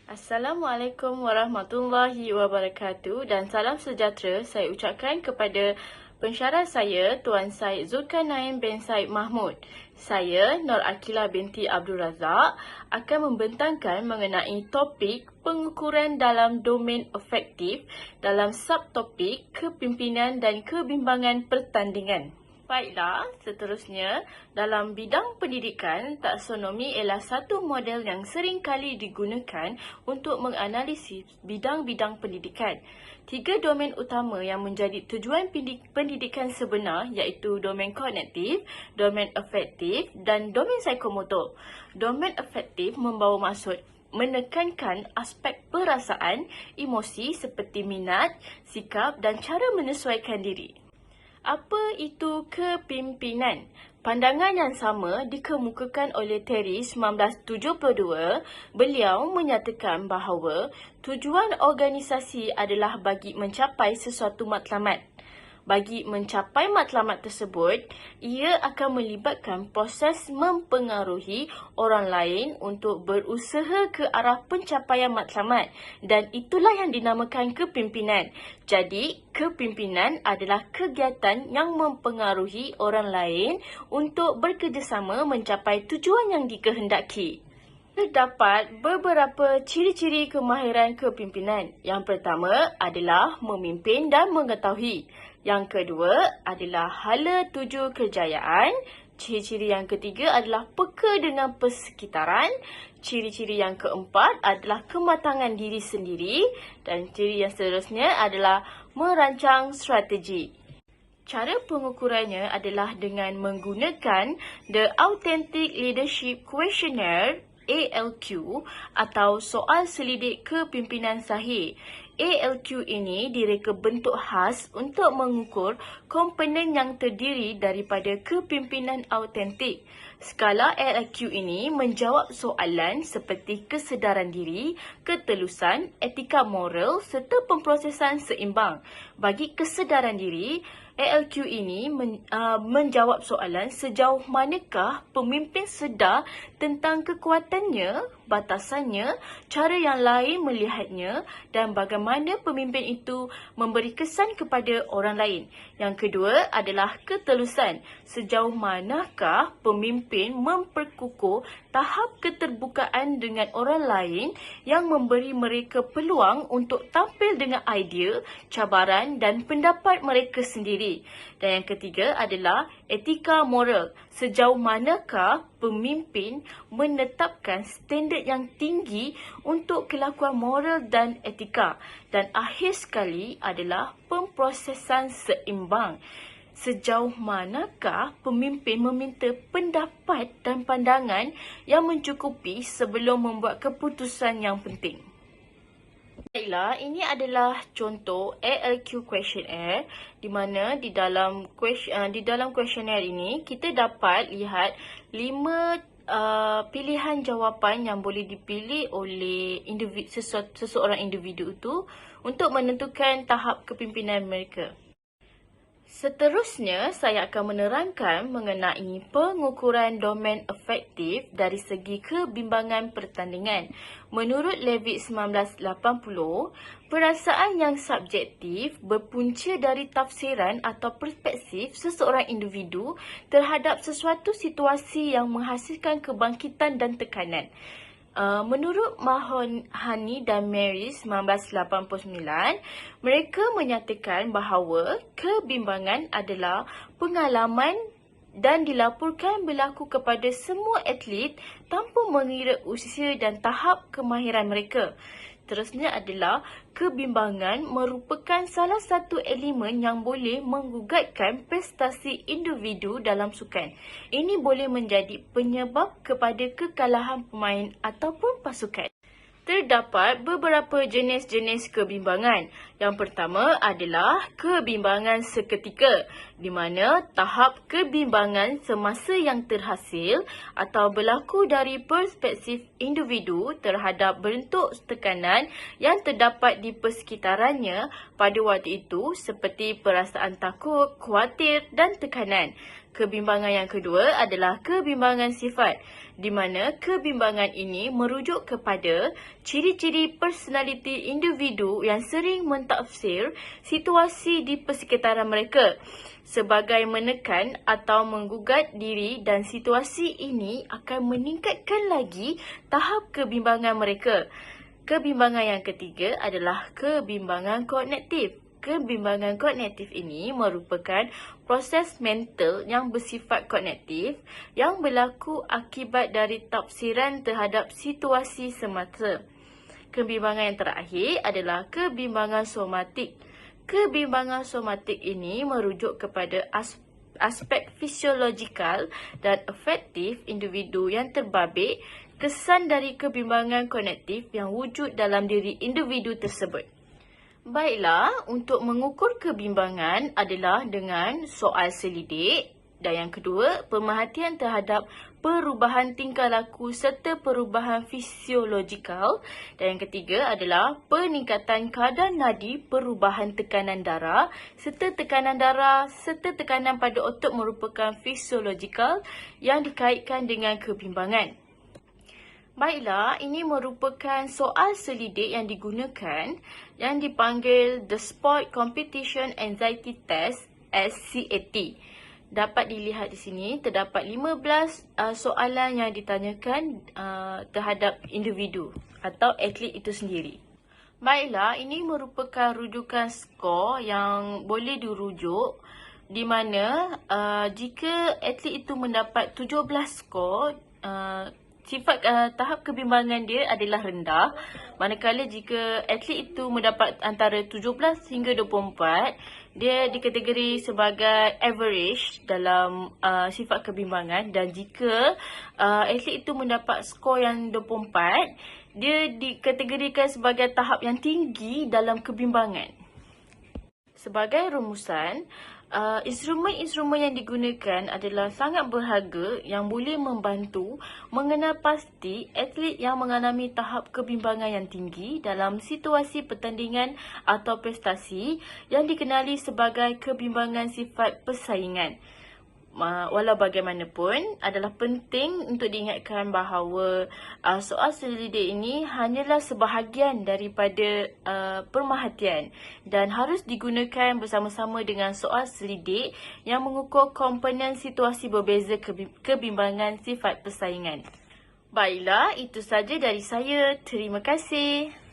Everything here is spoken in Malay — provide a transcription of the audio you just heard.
Assalamualaikum warahmatullahi wabarakatuh dan salam sejahtera saya ucapkan kepada pensyarah saya Tuan Syed Zulkarnain bin Syed Mahmud. Saya, Nur Akila binti Abdul Razak, akan membentangkan mengenai topik pengukuran dalam domen efektif dalam subtopik kepimpinan dan kebimbangan pertandingan. Baiklah, seterusnya, dalam bidang pendidikan, taksonomi ialah satu model yang sering kali digunakan untuk menganalisis bidang-bidang pendidikan. Tiga domen utama yang menjadi tujuan pendidikan sebenar iaitu domen kognitif, domen afektif dan domen psikomotor. Domen afektif membawa maksud menekankan aspek perasaan, emosi seperti minat, sikap dan cara menyesuaikan diri. Apa itu kepimpinan? Pandangan yang sama dikemukakan oleh Terry 1972. Beliau menyatakan bahawa tujuan organisasi adalah bagi mencapai sesuatu matlamat. Bagi mencapai matlamat tersebut, ia akan melibatkan proses mempengaruhi orang lain untuk berusaha ke arah pencapaian matlamat dan itulah yang dinamakan kepimpinan. Jadi, kepimpinan adalah kegiatan yang mempengaruhi orang lain untuk bekerjasama mencapai tujuan yang dikehendaki. Terdapat beberapa ciri-ciri kemahiran kepimpinan. Yang pertama adalah memimpin dan mengetahui. Yang kedua adalah hala tuju kejayaan. Ciri-ciri yang ketiga adalah peka dengan persekitaran. Ciri-ciri yang keempat adalah kematangan diri sendiri. Dan ciri yang seterusnya adalah merancang strategi. Cara pengukurannya adalah dengan menggunakan The Authentic Leadership Questionnaire ALQ atau soal selidik kepimpinan sahih. ALQ ini direka bentuk khas untuk mengukur komponen yang terdiri daripada kepimpinan autentik. Skala ALQ ini menjawab soalan seperti kesedaran diri, ketelusan, etika moral serta pemprosesan seimbang. Bagi kesedaran diri, ALQ ini menjawab soalan sejauh manakah pemimpin sedar tentang kekuatannya, batasannya, cara yang lain melihatnya dan bagaimana pemimpin itu memberi kesan kepada orang lain. Yang kedua adalah ketelusan. Sejauh manakah pemimpin memperkukuh tahap keterbukaan dengan orang lain yang memberi mereka peluang untuk tampil dengan idea, cabaran dan pendapat mereka sendiri. Dan yang ketiga adalah etika moral. Sejauh manakah pemimpin menetapkan standard yang tinggi untuk kelakuan moral dan etika. Dan akhir sekali adalah pemprosesan seimbang. Sejauh manakah pemimpin meminta pendapat dan pandangan yang mencukupi sebelum membuat keputusan yang penting. Baiklah, ini adalah contoh ALQ questionnaire di mana di dalam questionnaire ini kita dapat lihat 5 pilihan jawapan yang boleh dipilih oleh seseorang individu itu untuk menentukan tahap kepimpinan mereka. Seterusnya, saya akan menerangkan mengenai pengukuran domen efektif dari segi kebimbangan pertandingan. Menurut Levitt 1980, perasaan yang subjektif berpunca dari tafsiran atau perspektif seseorang individu terhadap sesuatu situasi yang menghasilkan kebangkitan dan tekanan. Menurut Mahoney dan Mary 1989, mereka menyatakan bahawa kebimbangan adalah pengalaman dan dilaporkan berlaku kepada semua atlet tanpa mengira usia dan tahap kemahiran mereka. Terusnya adalah kebimbangan merupakan salah satu elemen yang boleh menggugatkan prestasi individu dalam sukan. Ini boleh menjadi penyebab kepada kekalahan pemain ataupun pasukan. Terdapat beberapa jenis-jenis kebimbangan. Yang pertama adalah kebimbangan seketika, di mana tahap kebimbangan semasa yang terhasil atau berlaku dari perspektif individu terhadap bentuk tekanan yang terdapat di persekitarannya pada waktu itu seperti perasaan takut, khawatir dan tekanan. Kebimbangan yang kedua adalah kebimbangan sifat, di mana kebimbangan ini merujuk kepada ciri-ciri personaliti individu yang sering mentafsir situasi di persekitaran mereka sebagai menekan atau menggugat diri, dan situasi ini akan meningkatkan lagi tahap kebimbangan mereka. Kebimbangan yang ketiga adalah kebimbangan kognitif. Kebimbangan kognitif ini merupakan proses mental yang bersifat kognitif yang berlaku akibat dari tafsiran terhadap situasi semasa. Kebimbangan yang terakhir adalah kebimbangan somatik. Kebimbangan somatik ini merujuk kepada aspek fisiologikal dan afektif individu yang terbabit kesan dari kebimbangan kognitif yang wujud dalam diri individu tersebut. Baiklah, untuk mengukur kebimbangan adalah dengan soal selidik, dan yang kedua, pemerhatian terhadap perubahan tingkah laku serta perubahan fisiologikal, dan yang ketiga adalah peningkatan kadar nadi, perubahan tekanan darah serta tekanan pada otot merupakan fisiologikal yang dikaitkan dengan kebimbangan. Baiklah, ini merupakan soal selidik yang digunakan yang dipanggil The Sport Competition Anxiety Test, SCAT. Dapat dilihat di sini, terdapat 15 soalan yang ditanyakan terhadap individu atau atlet itu sendiri. Baiklah, ini merupakan rujukan skor yang boleh dirujuk, di mana jika atlet itu mendapat 17 skor, sifat tahap kebimbangan dia adalah rendah. Manakala jika atlet itu mendapat antara 17 hingga 24, dia dikategori sebagai average dalam sifat kebimbangan. Dan jika atlet itu mendapat skor yang 24, dia dikategorikan sebagai tahap yang tinggi dalam kebimbangan. Sebagai rumusan, instrumen-instrumen yang digunakan adalah sangat berharga yang boleh membantu mengenal pasti atlet yang mengalami tahap kebimbangan yang tinggi dalam situasi pertandingan atau prestasi yang dikenali sebagai kebimbangan sifat persaingan. Walau bagaimanapun, adalah penting untuk diingatkan bahawa soal selidik ini hanyalah sebahagian daripada pemerhatian dan harus digunakan bersama-sama dengan soal selidik yang mengukur komponen situasi berbeza kebimbangan sifat persaingan. Baiklah, itu saja dari saya. Terima kasih.